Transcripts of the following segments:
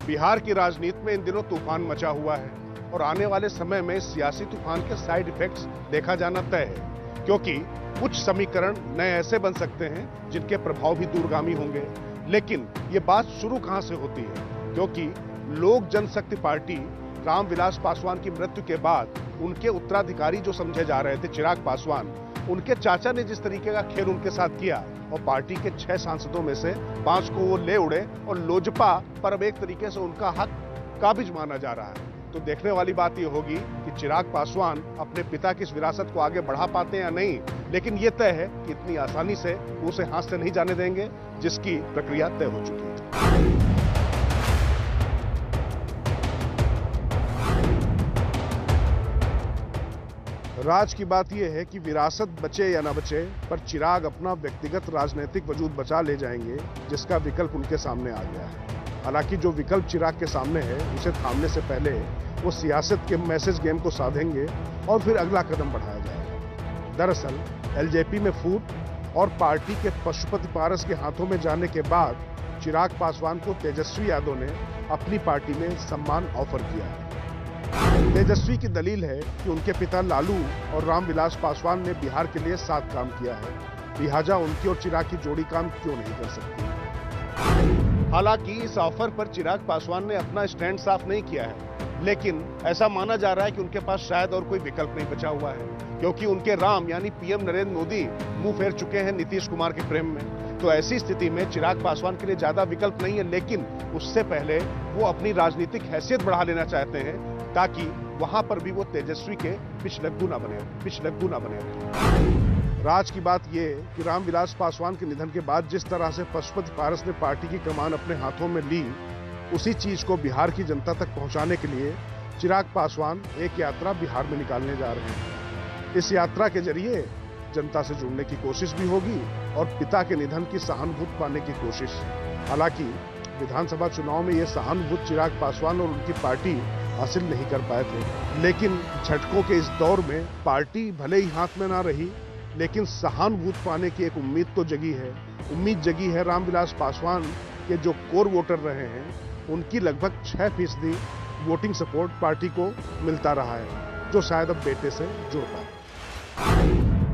बिहार की राजनीति में इन दिनों तूफान मचा हुआ है और आने वाले समय में सियासी तूफान के साइड इफेक्ट्स देखा जाना तय है, क्योंकि कुछ समीकरण नए ऐसे बन सकते हैं जिनके प्रभाव भी दूरगामी होंगे। लेकिन ये बात शुरू कहां से होती है? क्योंकि लोक जनशक्ति पार्टी रामविलास पासवान की मृत्यु के बाद उनके उत्तराधिकारी जो समझे जा रहे थे चिराग पासवान, उनके चाचा ने जिस तरीके का खेल उनके साथ किया और पार्टी के 6 सांसदों में से 5 को वो ले उड़े और लोजपा पर अब एक तरीके से उनका हक काबिज माना जा रहा है। तो देखने वाली बात ये होगी कि चिराग पासवान अपने पिता की इस विरासत को आगे बढ़ा पाते हैं या नहीं, लेकिन ये तय है कि इतनी आसानी से उसे हाथ से नहीं जाने देंगे, जिसकी प्रक्रिया तय हो चुकी है। राज की बात यह है कि विरासत बचे या ना बचे, पर चिराग अपना व्यक्तिगत राजनीतिक वजूद बचा ले जाएंगे, जिसका विकल्प उनके सामने आ गया है। हालांकि जो विकल्प चिराग के सामने है, उसे थामने से पहले वो सियासत के मैसेज गेम को साधेंगे और फिर अगला कदम बढ़ाया जाएगा। दरअसल एलजेपी में फूट और पार्टी के पशुपति पारस के हाथों में जाने के बाद चिराग पासवान को तेजस्वी यादव ने अपनी पार्टी में सम्मान ऑफर किया है। तेजस्वी की दलील है कि उनके पिता लालू और रामविलास पासवान ने बिहार के लिए साथ काम किया है, लिहाजा उनकी और चिराग की जोड़ी काम क्यों नहीं कर सकती। हालांकि इस ऑफर पर चिराग पासवान ने अपना स्टैंड साफ नहीं किया है, लेकिन ऐसा माना जा रहा है कि उनके पास शायद और कोई विकल्प नहीं बचा हुआ है, क्योंकि उनके राम यानी पीएम नरेंद्र मोदी मुंह फेर चुके हैं नीतीश कुमार के प्रेम में। तो ऐसी स्थिति में चिराग पासवान के लिए ज्यादा विकल्प नहीं है, लेकिन उससे पहले वो अपनी राजनीतिक हैसियत बढ़ा लेना चाहते हैं, ताकि वहां पर भी वो तेजस्वी के पिछलग्गू ना बने। राज की बात यह कि रामविलास पासवान के निधन के बाद जिस तरह से पशुपति पारस ने पार्टी की कमान अपने हाथों में ली, उसी चीज को बिहार की जनता तक पहुंचाने के लिए चिराग पासवान एक यात्रा बिहार में निकालने जा रहे हैं। इस यात्रा के जरिए जनता से जुड़ने की कोशिश भी होगी और पिता के निधन की सहानुभूति पाने की कोशिश। हालांकि विधानसभा चुनाव में यह सहानुभूति चिराग पासवान और उनकी पार्टी हासिल नहीं कर पाए थे, लेकिन झटकों के इस दौर में पार्टी भले ही हाथ में ना रही, लेकिन सहानुभूति पाने की एक उम्मीद तो जगी है। उम्मीद जगी है रामविलास पासवान के जो कोर वोटर रहे हैं, उनकी लगभग 6% वोटिंग सपोर्ट पार्टी को मिलता रहा है, जो शायद अब बेटे से जुड़ पाए।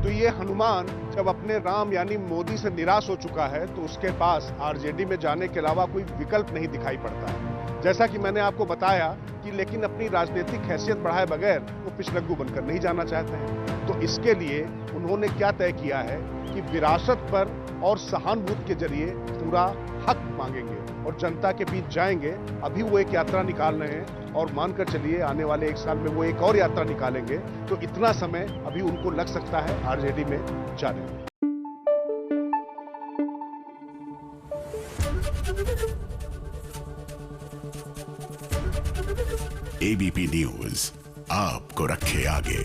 तो ये हनुमान जब अपने राम यानी मोदी से निराश हो चुका है, तो उसके पास आरजेडी में जाने के अलावा कोई विकल्प नहीं दिखाई पड़ता है। जैसा कि मैंने आपको बताया कि लेकिन अपनी राजनीतिक हैसियत बढ़ाए बगैर वो पिछलग्गू बनकर नहीं जाना चाहते हैं। तो इसके लिए उन्होंने क्या तय किया है कि विरासत पर और सहानुभूति के जरिए पूरा हक मांगेंगे और जनता के बीच जाएंगे। अभी वो एक यात्रा निकाल रहे हैं और मानकर चलिए आने वाले 1 साल में वो एक और यात्रा निकालेंगे, तो इतना समय अभी उनको लग सकता है आरजेडी में जाने में। एबीपी न्यूज आपको रखे आगे।